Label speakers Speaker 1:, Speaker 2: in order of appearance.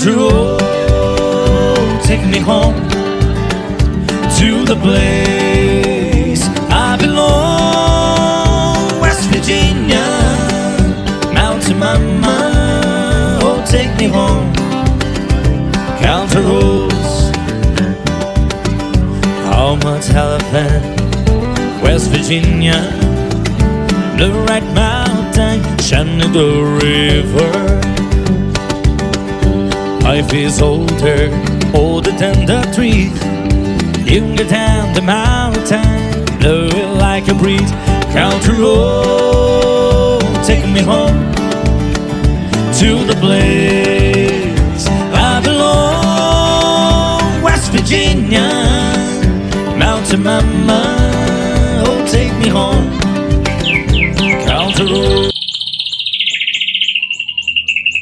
Speaker 1: Country road, take me home to the place I belong. West Virginia, Mountain Mama, oh take me home. Country roads, Alma Elephant, West Virginia, the right mountain, Shenandoah River. Life is older than the trees. You can get down the mountain, blow it like a breeze. Country road, take me home to the place I belong. West Virginia, Mountain Mama, oh take me home. Country road.